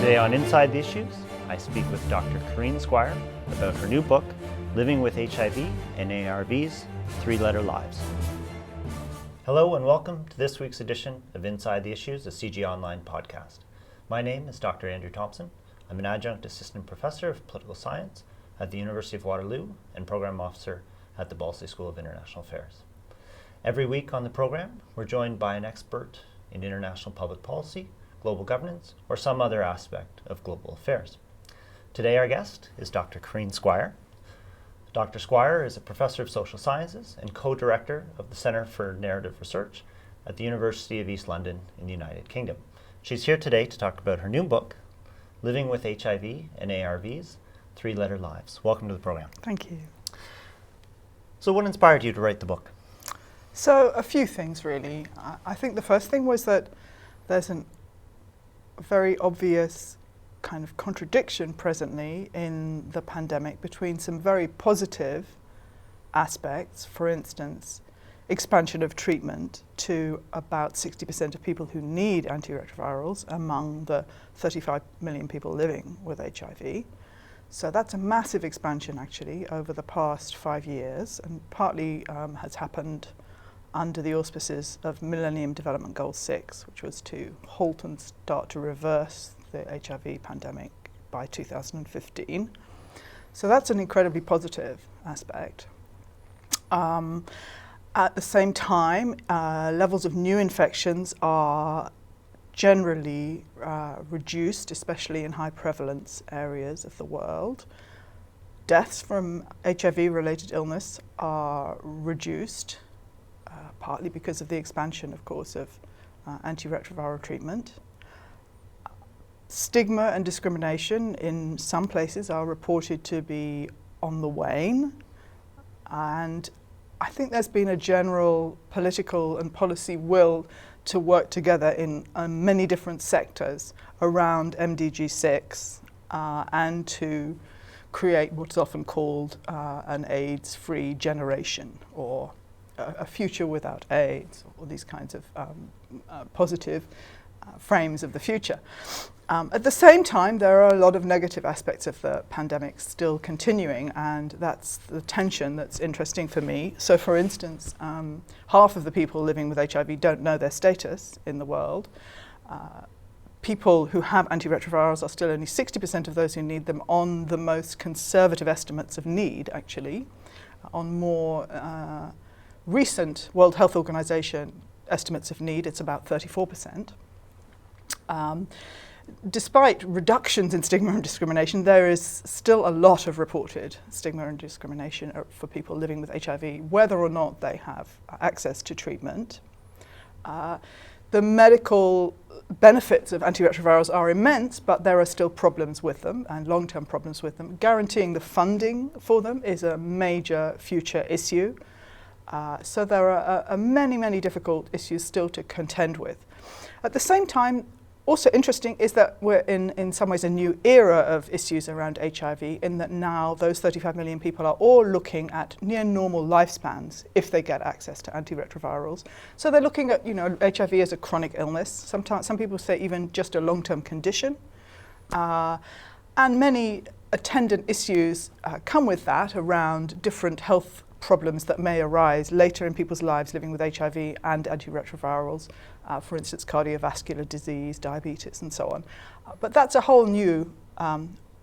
Today on Inside the Issues, I speak with Dr. Corinne Squire about her new book, Living with HIV and ARVs, Three-Letter Lives. Hello and welcome to this week's edition of Inside the Issues, a CG Online podcast. My name is Dr. Andrew Thompson. I'm an adjunct assistant professor of political science at the University of Waterloo and program officer at the Bullit School of International Affairs. Every week on the program, we're joined by an expert in international public policy, global governance, or some other aspect of global affairs. Today our guest is Dr. Corinne Squire. Dr. Squire is a professor of social sciences and co-director of the Centre for Narrative Research at the University of East London in the United Kingdom. She's here today to talk about her new book, Living with HIV and ARVs, Three-Letter Lives. Welcome to the program. Thank you. So what inspired you to write the book? So a few things really. I think the first thing was that there's a very obvious kind of contradiction presently in the pandemic between some very positive aspects, for instance, expansion of treatment to about 60% of people who need antiretrovirals among the 35 million people living with HIV. So that's a massive expansion actually over the past 5 years, and partly has happened under the auspices of Millennium Development Goal 6, which was to halt and start to reverse the HIV pandemic by 2015. So that's an incredibly positive aspect. At the same time, levels of new infections are generally reduced, especially in high prevalence areas of the world. Deaths from HIV-related illness are reduced, partly because of the expansion, of course, of antiretroviral treatment. Stigma and discrimination in some places are reported to be on the wane, and I think there's been a general political and policy will to work together in many different sectors around MDG 6 and to create what's often called an AIDS-free generation, or a future without AIDS, or these kinds of positive frames of the future. At the same time, there are a lot of negative aspects of the pandemic still continuing, and that's the tension that's interesting for me. So for instance, half of the people living with HIV don't know their status in the world. People who have antiretrovirals are still only 60% of those who need them on the most conservative estimates of need, actually. On more recent World Health Organization estimates of need, it's about 34%. Despite reductions in stigma and discrimination, there is still a lot of reported stigma and discrimination for people living with HIV, whether or not they have access to treatment. The medical benefits of antiretrovirals are immense, but there are still problems with them, and long-term problems with them. Guaranteeing the funding for them is a major future issue. So there are many, many difficult issues still to contend with. At the same time, also interesting is that we're in some ways a new era of issues around HIV, in that now those 35 million people are all looking at near normal lifespans if they get access to antiretrovirals. So they're looking at, HIV as a chronic illness. Sometimes some people say even just a long-term condition. And many attendant issues come with that around different health problems that may arise later in people's lives living with HIV and antiretrovirals, for instance, cardiovascular disease, diabetes, and so on. But that's a whole new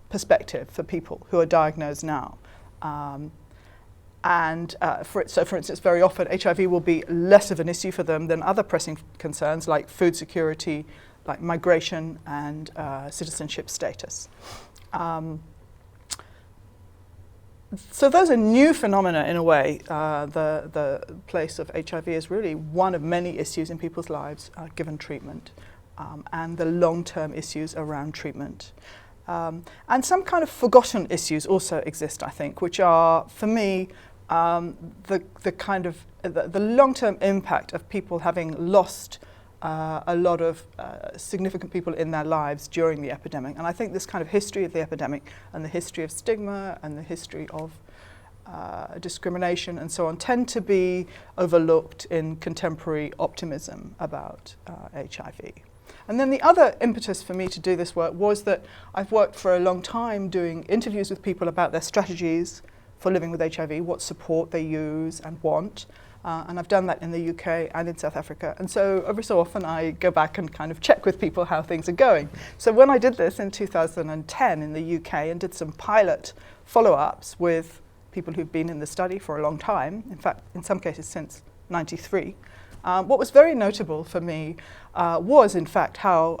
perspective for people who are diagnosed now. For instance, very often HIV will be less of an issue for them than other pressing concerns like food security, like migration and citizenship status. So those are new phenomena in a way. The place of HIV is really one of many issues in people's lives given treatment, and the long-term issues around treatment. And some kind of forgotten issues also exist, I think, which are, for me, the kind of the long-term impact of people having lost a lot of significant people in their lives during the epidemic. And I think this kind of history of the epidemic and the history of stigma and the history of discrimination and so on tend to be overlooked in contemporary optimism about HIV. And then the other impetus for me to do this work was that I've worked for a long time doing interviews with people about their strategies for living with HIV, what support they use and want. And I've done that in the UK and in South Africa. And so every so often I go back and kind of check with people how things are going. So when I did this in 2010 in the UK and did some pilot follow-ups with people who've been in the study for a long time, in fact, in some cases since '93, what was very notable for me was, in fact, how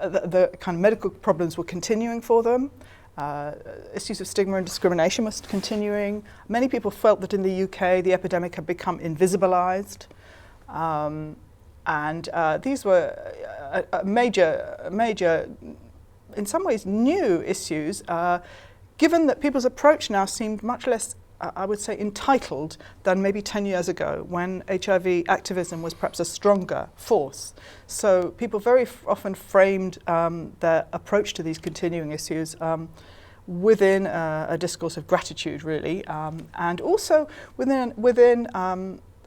the kind of medical problems were continuing for them. Issues of stigma and discrimination was continuing. Many people felt that in the UK the epidemic had become invisibilized. And these were major, in some ways, new issues, given that people's approach now seemed much less, I would say, entitled than maybe 10 years ago, when HIV activism was perhaps a stronger force. So people very often framed their approach to these continuing issues within a discourse of gratitude, really, and also within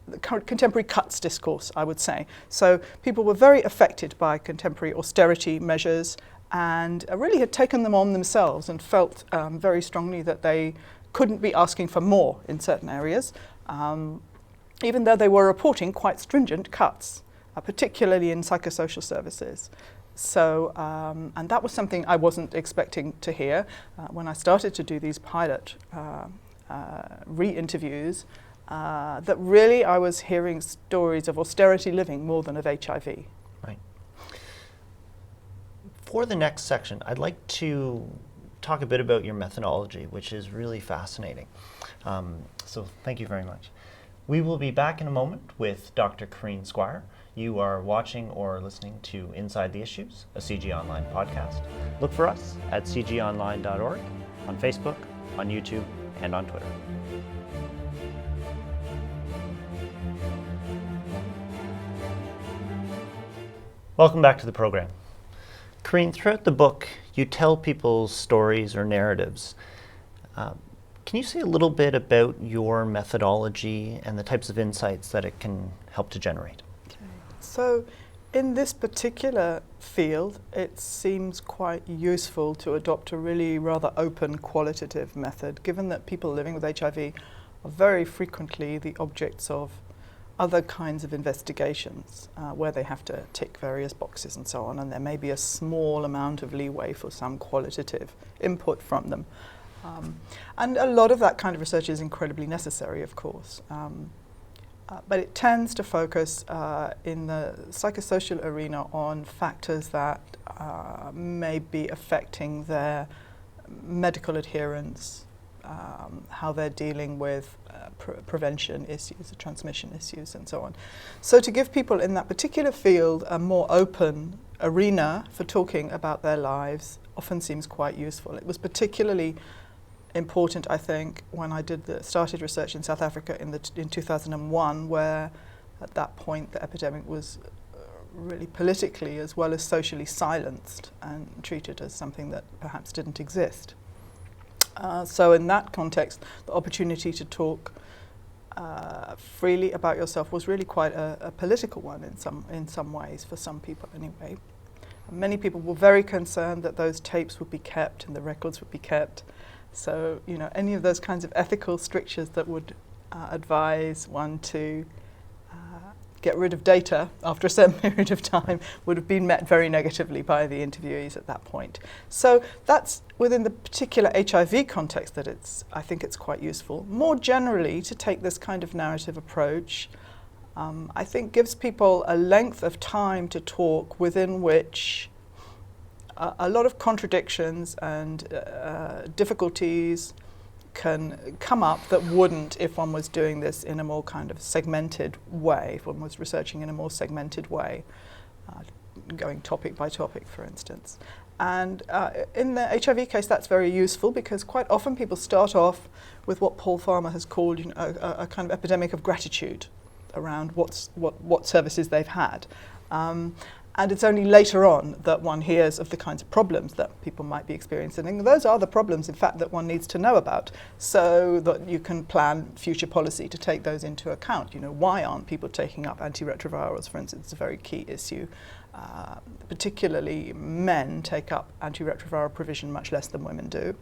the contemporary cuts discourse, I would say. So people were very affected by contemporary austerity measures and really had taken them on themselves and felt very strongly that they couldn't be asking for more in certain areas, even though they were reporting quite stringent cuts, particularly in psychosocial services. So, and that was something I wasn't expecting to hear when I started to do these pilot re-interviews, that really I was hearing stories of austerity living more than of HIV. Right. For the next section, I'd like to talk a bit about your methodology, which is really fascinating. So thank you very much. We will be back in a moment with Dr. Corinne Squire. You are watching or listening to Inside the Issues, a CG Online podcast. Look for us at cgonline.org, on Facebook, on YouTube, and on Twitter. Welcome back to the program. Corinne, throughout the book, you tell people's stories or narratives. Can you say a little bit about your methodology and the types of insights that it can help to generate? Okay. So in this particular field, it seems quite useful to adopt a really rather open qualitative method, given that people living with HIV are very frequently the objects of other kinds of investigations where they have to tick various boxes and so on, and there may be a small amount of leeway for some qualitative input from them. And a lot of that kind of research is incredibly necessary, of course. But it tends to focus in the psychosocial arena on factors that may be affecting their medical adherence, how they're dealing with prevention issues, transmission issues, and so on. So to give people in that particular field a more open arena for talking about their lives often seems quite useful. It was particularly important, I think, when I started research in South Africa in 2001, where at that point the epidemic was really politically as well as socially silenced and treated as something that perhaps didn't exist. So in that context, the opportunity to talk freely about yourself was really quite a political one in some ways, for some people anyway. Many people were very concerned that those tapes would be kept and the records would be kept. So, you know, any of those kinds of ethical strictures that would advise one to get rid of data after a certain period of time would have been met very negatively by the interviewees at that point. So that's within the particular HIV context that I think it's quite useful. More generally, to take this kind of narrative approach, I think gives people a length of time to talk within which a lot of contradictions and difficulties can come up that wouldn't if one was doing this in a more kind of segmented way, if one was researching in a more segmented way, going topic by topic, for instance. And in the HIV case, that's very useful because quite often people start off with what Paul Farmer has called, you know, a kind of epidemic of gratitude around what services they've had. And it's only later on that one hears of the kinds of problems that people might be experiencing. And those are the problems, in fact, that one needs to know about so that you can plan future policy to take those into account. You know, why aren't people taking up antiretrovirals, for instance? It's a very key issue. particularly men take up antiretroviral provision much less than women do.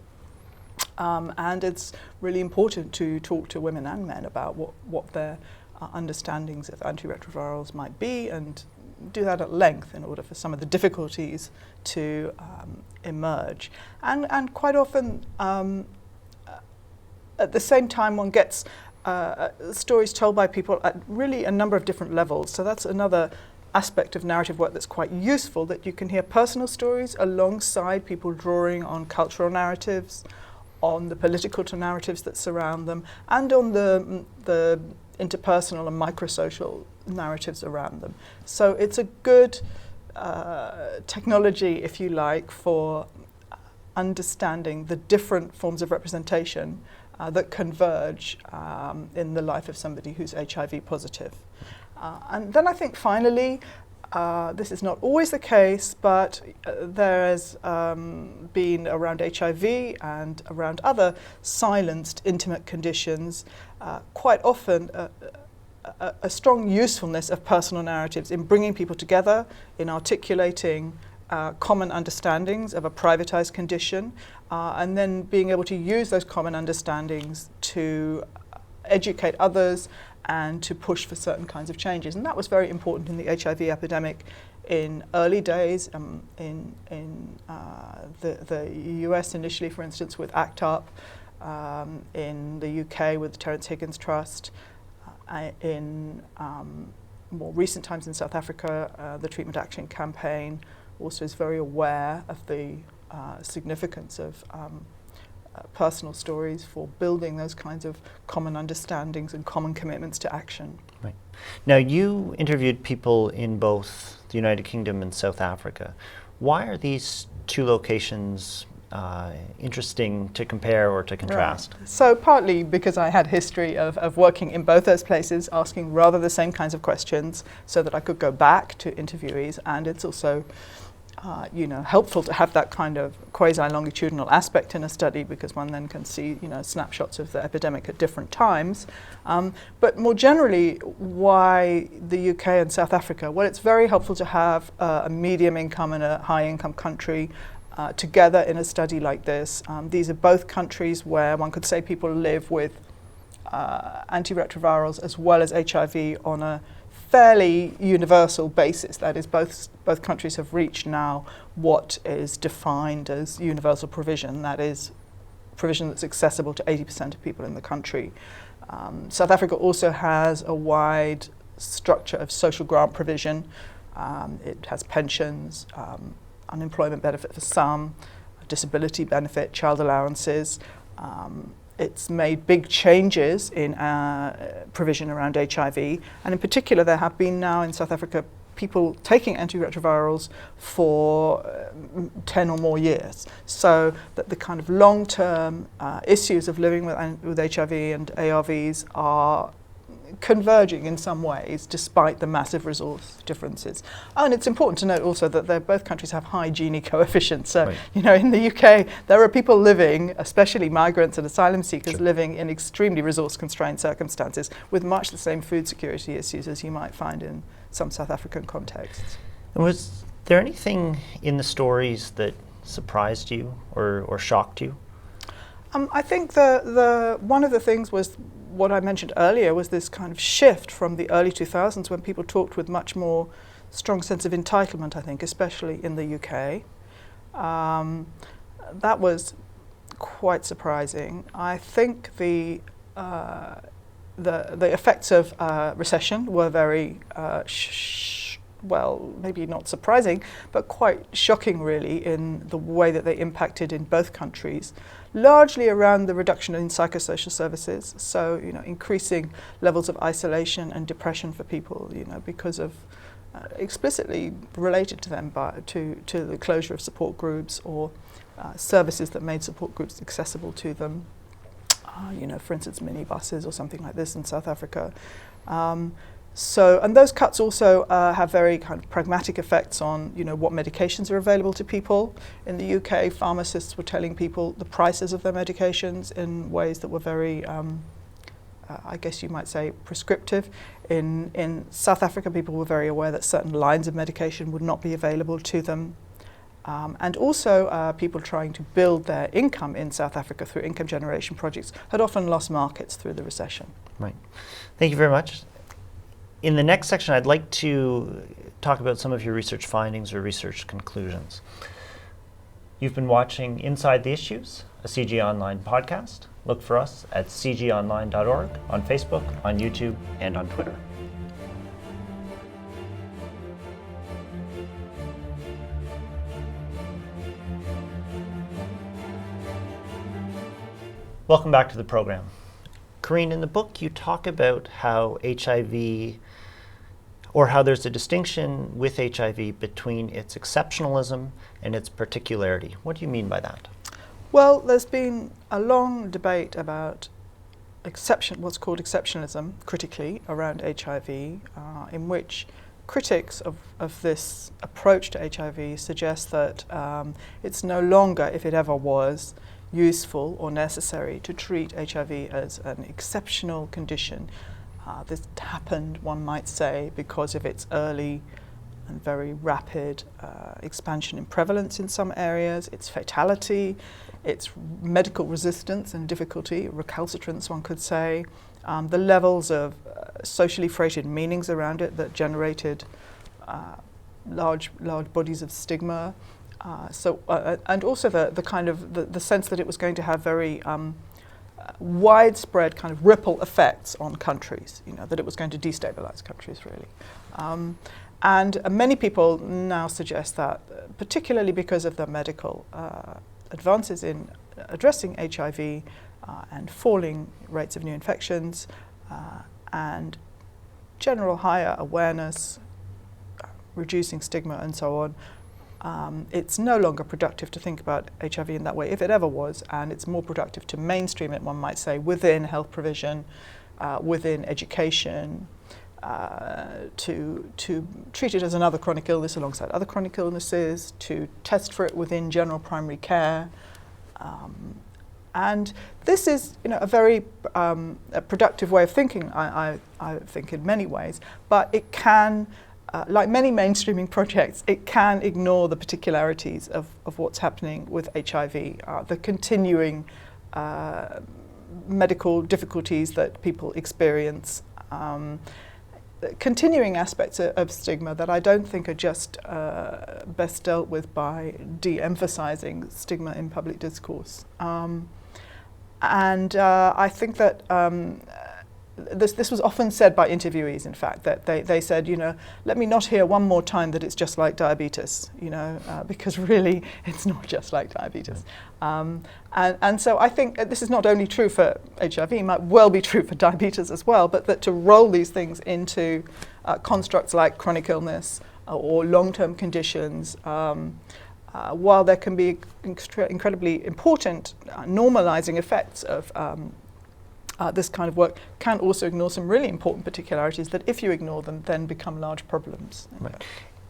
And it's really important to talk to women and men about what their understandings of antiretrovirals might be, and do that at length in order for some of the difficulties to emerge. And quite often, at the same time, one gets stories told by people at really a number of different levels. So that's another aspect of narrative work that's quite useful, that you can hear personal stories alongside people drawing on cultural narratives, on the political narratives that surround them, and on the interpersonal and microsocial narratives around them. So it's a good technology, if you like, for understanding the different forms of representation that converge in the life of somebody who's HIV positive. And then I think finally, this is not always the case, but there has been around HIV and around other silenced intimate conditions quite often a strong usefulness of personal narratives in bringing people together, in articulating common understandings of a privatized condition, and then being able to use those common understandings to educate others and to push for certain kinds of changes. And that was very important in the HIV epidemic in early days, in the US initially, for instance, with ACT UP, in the UK with the Terence Higgins Trust, in more recent times in South Africa, the Treatment Action Campaign also is very aware of the significance of personal stories for building those kinds of common understandings and common commitments to action. Right. Now, you interviewed people in both the United Kingdom and South Africa. Why are these two locations interesting to compare or to contrast? Right. So partly because I had history of working in both those places, asking rather the same kinds of questions so that I could go back to interviewees, and it's also helpful to have that kind of quasi-longitudinal aspect in a study, because one then can see, snapshots of the epidemic at different times. But more generally, why the UK and South Africa? Well, it's very helpful to have a medium income and a high income country together in a study like this. These are both countries where one could say people live with antiretrovirals as well as HIV on a fairly universal basis. That is, both countries have reached now what is defined as universal provision. That is, provision that's accessible to 80% of people in the country. South Africa also has a wide structure of social grant provision. It has pensions, unemployment benefit for some, disability benefit, child allowances. It's made big changes in provision around HIV, and in particular there have been now in South Africa people taking antiretrovirals for 10 or more years, so that the kind of long-term issues of living with HIV and ARVs are converging in some ways despite the massive resource differences. And it's important to note also that both countries have high Gini coefficients. So, right. In the UK, there are people living, especially migrants and asylum seekers, Sure. living in extremely resource-constrained circumstances with much the same food security issues as you might find in some South African contexts. And was there anything in the stories that surprised you or shocked you? I think the one of the things was what I mentioned earlier, was this kind of shift from the early 2000s when people talked with much more strong sense of entitlement, I think, especially in the UK. That was quite surprising. I think the effects of recession were very well, maybe not surprising, but quite shocking really in the way that they impacted in both countries, largely around the reduction in psychosocial services. So, increasing levels of isolation and depression for people, because of explicitly related to them to the closure of support groups or services that made support groups accessible to them. For instance, minibuses or something like this in South Africa. And those cuts also have very kind of pragmatic effects on, what medications are available to people. In the UK, pharmacists were telling people the prices of their medications in ways that were very I guess you might say, prescriptive. In South Africa, people were very aware that certain lines of medication would not be available to them. And also people trying to build their income in South Africa through income generation projects had often lost markets through the recession. Right. Thank you very much. In the next section, I'd like to talk about some of your research findings or research conclusions. You've been watching Inside the Issues, a CG Online podcast. Look for us at cgonline.org, on Facebook, on YouTube, and on Twitter. Welcome back to the program. Corinne, in the book you talk about how HIV, or how there's a distinction with HIV between its exceptionalism and its particularity. What do you mean by that? Well, there's been a long debate about what's called exceptionalism, critically, around HIV, in which critics of this approach to HIV suggest that it's no longer, if it ever was, useful or necessary to treat HIV as an exceptional condition. This happened, one might say, because of its early and very rapid expansion in prevalence in some areas, its fatality, its medical resistance and difficulty, recalcitrance one could say, the levels of socially freighted meanings around it that generated large bodies of stigma. And also the kind of the sense that it was going to have very widespread kind of ripple effects on countries, that it was going to destabilize countries really. And many people now suggest that, particularly because of the medical advances in addressing HIV and falling rates of new infections and general higher awareness, reducing stigma and so on, it's no longer productive to think about HIV in that way, if it ever was, and it's more productive to mainstream it, one might say, within health provision, within education, to treat it as another chronic illness alongside other chronic illnesses, to test for it within general primary care. And this is, a very a productive way of thinking, I think, in many ways, but it can, like many mainstreaming projects, it can ignore the particularities of what's happening with HIV, the continuing medical difficulties that people experience, continuing aspects of stigma that I don't think are just best dealt with by de-emphasizing stigma in public discourse. And I think that this was often said by interviewees, in fact, that they said, let me not hear one more time that it's just like diabetes, because really it's not just like diabetes. And so I think this is not only true for HIV, it might well be true for diabetes as well, but that to roll these things into constructs like chronic illness or long-term conditions, while there can be incredibly important normalizing effects of this kind of work, can also ignore some really important particularities that, if you ignore them, then become large problems. Right.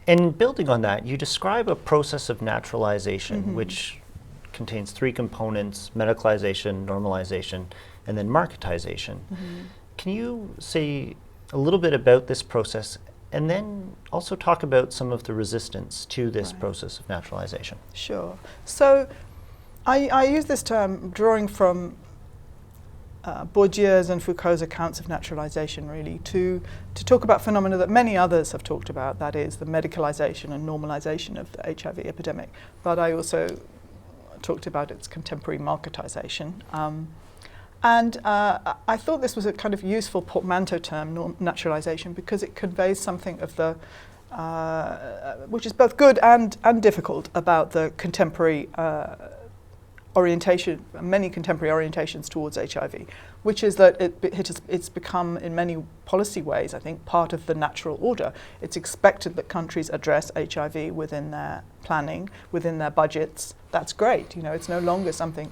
And building on that, you describe a process of naturalization, which contains three components: medicalization, normalization, and then marketization. Can you say a little bit about this process, and then also talk about some of the resistance to this process of naturalization? Sure. So I use this term drawing from Bourdieu's and Foucault's accounts of naturalization, really, to talk about phenomena that many others have talked about, that is the medicalization and normalization of the HIV epidemic. But I also talked about its contemporary marketization. And I thought this was a kind of useful portmanteau term, naturalization, because it conveys something of the, which is both good and difficult about the contemporary orientation, many contemporary orientations towards HIV, which is that it's become, in many policy ways, I think, part of the natural order. It's expected that countries address HIV within their planning, within their budgets. That's great. It's no longer something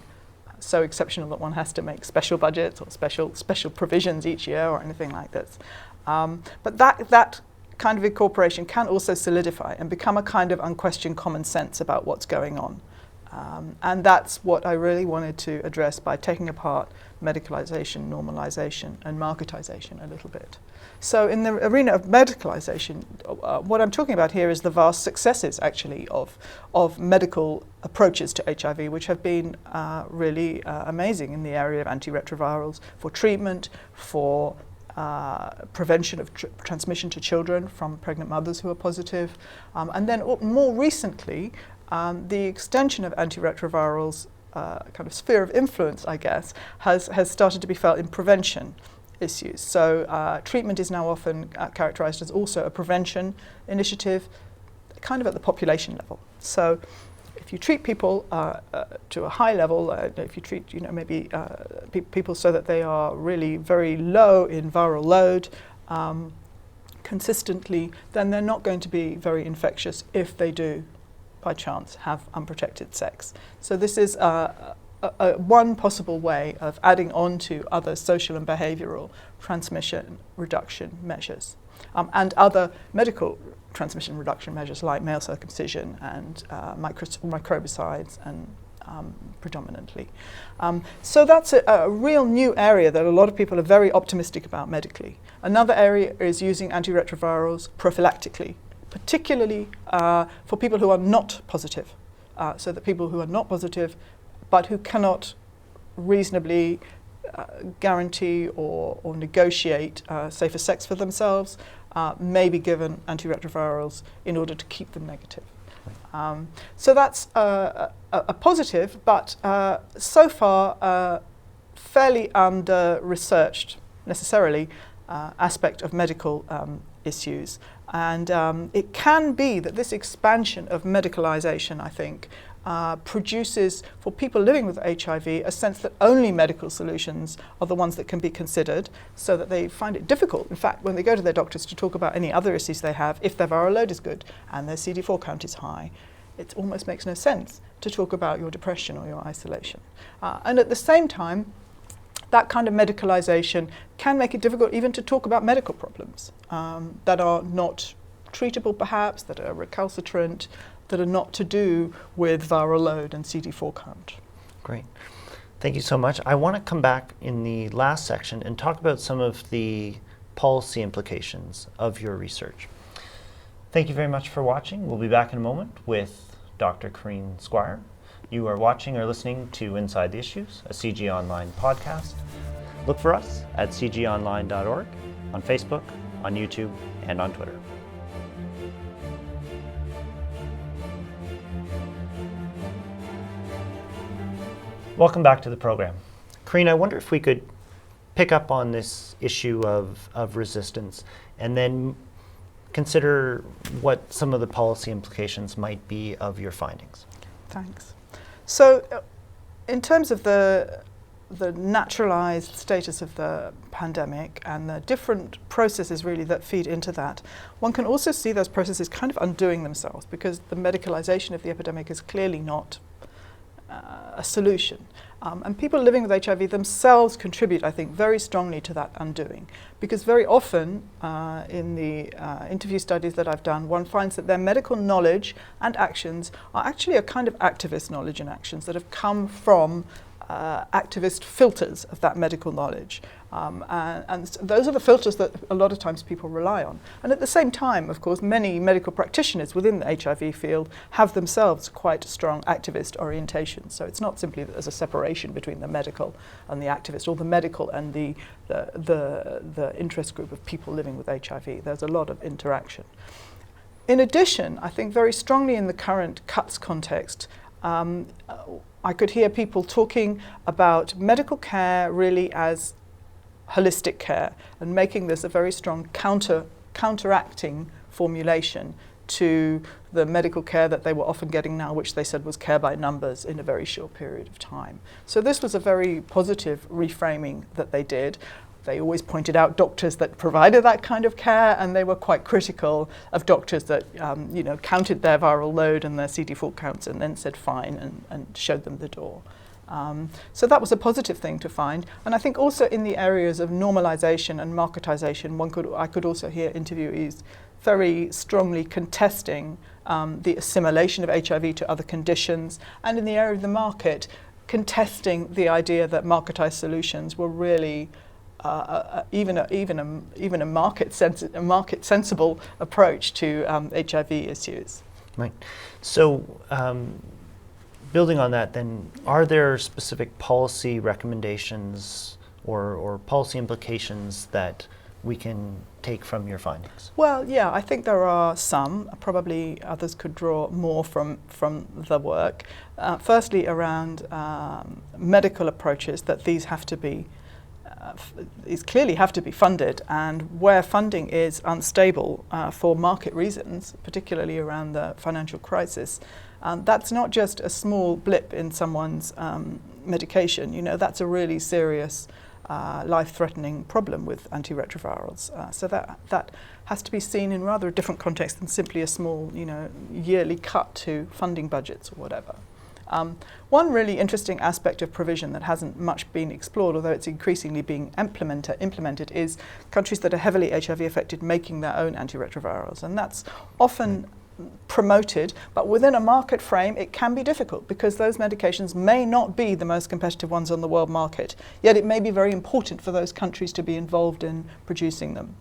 so exceptional that one has to make special budgets or special provisions each year or anything like this. But that kind of incorporation can also solidify and become a kind of unquestioned common sense about what's going on. And that's what I really wanted to address by taking apart medicalization, normalization, and marketization a little bit. So in the arena of medicalization, what I'm talking about here is the vast successes, actually, of medical approaches to HIV, which have been really amazing in the area of antiretrovirals, for treatment, for prevention of transmission to children from pregnant mothers who are positive, and then more recently, the extension of antiretrovirals, kind of sphere of influence, I guess, has started to be felt in prevention issues. So treatment is now often characterized as also a prevention initiative, kind of at the population level. So if you treat people to a high level, if you treat, maybe people so that they are really very low in viral load consistently, then they're not going to be very infectious if they do, by chance, have unprotected sex. So this is one possible way of adding on to other social and behavioral transmission reduction measures and other medical transmission reduction measures like male circumcision and microbicides and predominantly. So that's a real new area that a lot of people are very optimistic about medically. Another area is using antiretrovirals prophylactically, particularly for people who are not positive. So that people who are not positive but who cannot reasonably guarantee or negotiate safer sex for themselves may be given antiretrovirals in order to keep them negative. So that's a positive, but so far fairly under-researched, necessarily, aspect of medical issues. And it can be that this expansion of medicalization, I think, produces for people living with HIV a sense that only medical solutions are the ones that can be considered, so that they find it difficult, in fact, when they go to their doctors to talk about any other issues they have, if their viral load is good and their CD4 count is high, it almost makes no sense to talk about your depression or your isolation. And at the same time, that kind of medicalization can make it difficult even to talk about medical problems that are not treatable, perhaps, that are recalcitrant, that are not to do with viral load and CD4 count. Great. Thank you so much. I want to come back in the last section and talk about some of the policy implications of your research. Thank you very much for watching. We'll be back in a moment with Dr. Corinne Squire. You are watching or listening to Inside the Issues, a CG Online podcast. Look for us at cgonline.org, on Facebook, on YouTube, and on Twitter. Welcome back to the program. Corinne, I wonder if we could pick up on this issue of resistance and then consider what some of the policy implications might be of your findings. Thanks. So in terms of the naturalized status of the pandemic and the different processes really that feed into that, one can also see those processes kind of undoing themselves, because the medicalization of the epidemic is clearly not a solution. And people living with HIV themselves contribute, I think, very strongly to that undoing. Because very often, in the interview studies that I've done, one finds that their medical knowledge and actions are actually a kind of activist knowledge and actions that have come from activist filters of that medical knowledge. And those are the filters that a lot of times people rely on. And at the same time, of course, many medical practitioners within the HIV field have themselves quite strong activist orientation. So it's not simply that there's a separation between the medical and the activist, or the medical and the interest group of people living with HIV. There's a lot of interaction. In addition, I think very strongly in the current cuts context, I could hear people talking about medical care really as holistic care, and making this a very strong counteracting formulation to the medical care that they were often getting now, which they said was care by numbers in a very short period of time. So this was a very positive reframing that they did. They always pointed out doctors that provided that kind of care, and they were quite critical of doctors that counted their viral load and their CD4 counts and then said fine and showed them the door. So that was a positive thing to find. And I think also in the areas of normalization and marketization, I could also hear interviewees very strongly contesting the assimilation of HIV to other conditions, and in the area of the market, contesting the idea that marketized solutions were really even a market sensible approach to HIV issues. Right. So, building on that, then, are there specific policy recommendations or policy implications that we can take from your findings? Well, yeah, I think there are some. Probably others could draw more from the work. Firstly, around medical approaches, that these have to be these clearly have to be funded, and where funding is unstable for market reasons, particularly around the financial crisis, that's not just a small blip in someone's medication. You know, that's a really serious life-threatening problem with antiretrovirals. So that has to be seen in rather a different context than simply a small, yearly cut to funding budgets or whatever. One really interesting aspect of provision that hasn't much been explored, although it's increasingly being implemented, is countries that are heavily HIV affected making their own antiretrovirals. And that's often promoted, but within a market frame it can be difficult because those medications may not be the most competitive ones on the world market, yet it may be very important for those countries to be involved in producing them.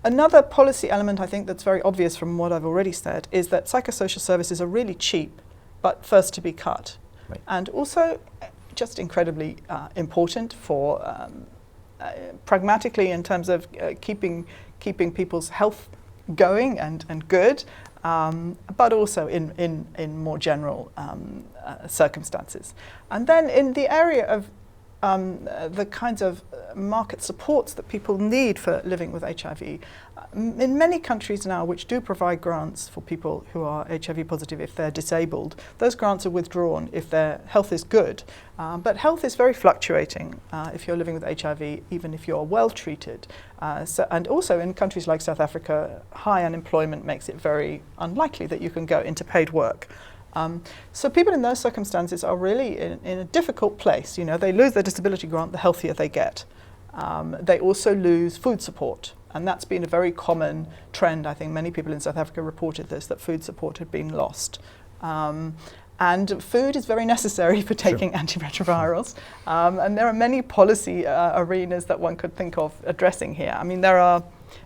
Another policy element I think that's very obvious from what I've already said is that psychosocial services are really cheap but first to be cut. Right. And also just incredibly important for pragmatically in terms of keeping people's health going and good, but also in more general circumstances. And then in the area of the kinds of market supports that people need for living with HIV, in many countries now which do provide grants for people who are HIV positive if they're disabled, those grants are withdrawn if their health is good. But health is very fluctuating if you're living with HIV, even if you're well treated. And also in countries like South Africa, high unemployment makes it very unlikely that you can go into paid work. So people in those circumstances are really in a difficult place. You know, they lose their disability grant the healthier they get. They also lose food support, and that's been a very common trend. I think many people in South Africa reported this, that food support had been lost. And food is very necessary for taking antiretrovirals. And there are many policy arenas that one could think of addressing here. I mean, there are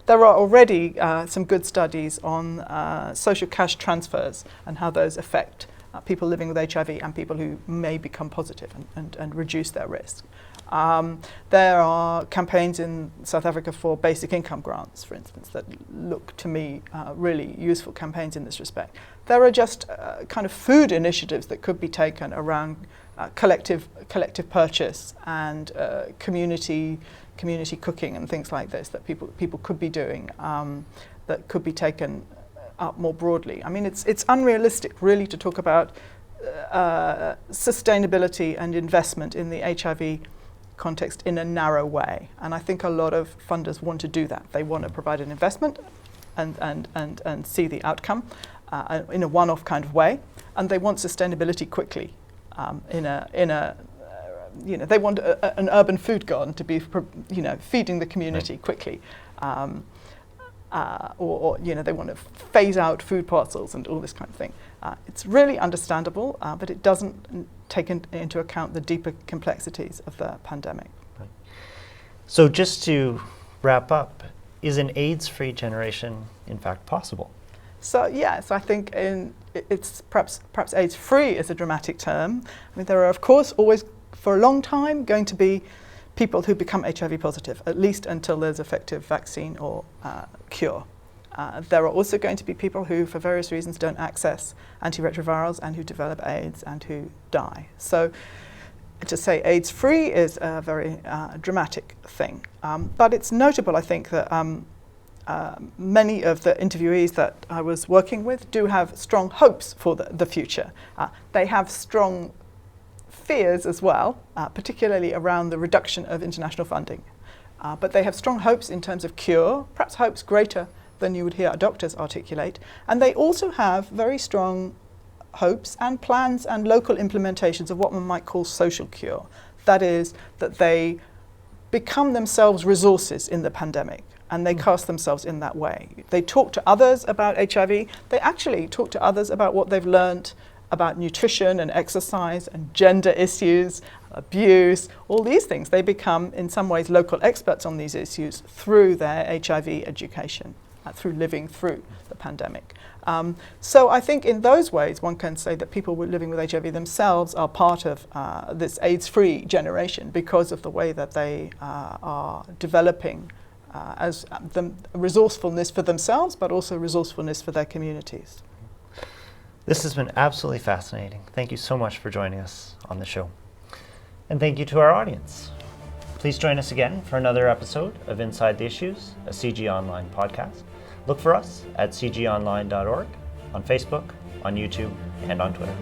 already some good studies on social cash transfers and how those affect people living with HIV and people who may become positive and reduce their risk. There are campaigns in South Africa for basic income grants, for instance, that look to me really useful campaigns in this respect. There are just kind of food initiatives that could be taken around collective purchase and community cooking and things like this that people could be doing, that could be taken up more broadly. I mean, it's unrealistic really to talk about sustainability and investment in the HIV context in a narrow way, and I think a lot of funders want to do that. They want to provide an investment and see the outcome in a one-off kind of way, and they want sustainability quickly. They want an urban food garden to be, feeding the community quickly, or they want to phase out food parcels and all this kind of thing. It's really understandable, but it doesn't take into account the deeper complexities of the pandemic. Right. So just to wrap up, is an AIDS-free generation in fact possible? So yes, I think it's perhaps AIDS-free is a dramatic term. I mean, there are of course always for a long time going to be people who become HIV positive, at least until there's effective vaccine or cure. There are also going to be people who, for various reasons, don't access antiretrovirals and who develop AIDS and who die. So to say AIDS-free is a very dramatic thing. But it's notable, I think, that many of the interviewees that I was working with do have strong hopes for the future. They have strong fears as well, particularly around the reduction of international funding. But they have strong hopes in terms of cure, perhaps hopes greater than you would hear doctors articulate. And they also have very strong hopes and plans and local implementations of what one might call social cure. That is, that they become themselves resources in the pandemic. and they cast themselves in that way. They talk to others about HIV. They actually talk to others about what they've learned about nutrition and exercise and gender issues, abuse, all these things. They become, in some ways, local experts on these issues through their HIV education, through living through the pandemic. So I think in those ways, one can say that people living with HIV themselves are part of this AIDS-free generation because of the way that they are developing as the resourcefulness for themselves, but also resourcefulness for their communities. This has been absolutely fascinating. Thank you so much for joining us on the show. And thank you to our audience. Please join us again for another episode of Inside the Issues, a CG Online podcast. Look for us at cgonline.org, on Facebook, on YouTube, and on Twitter.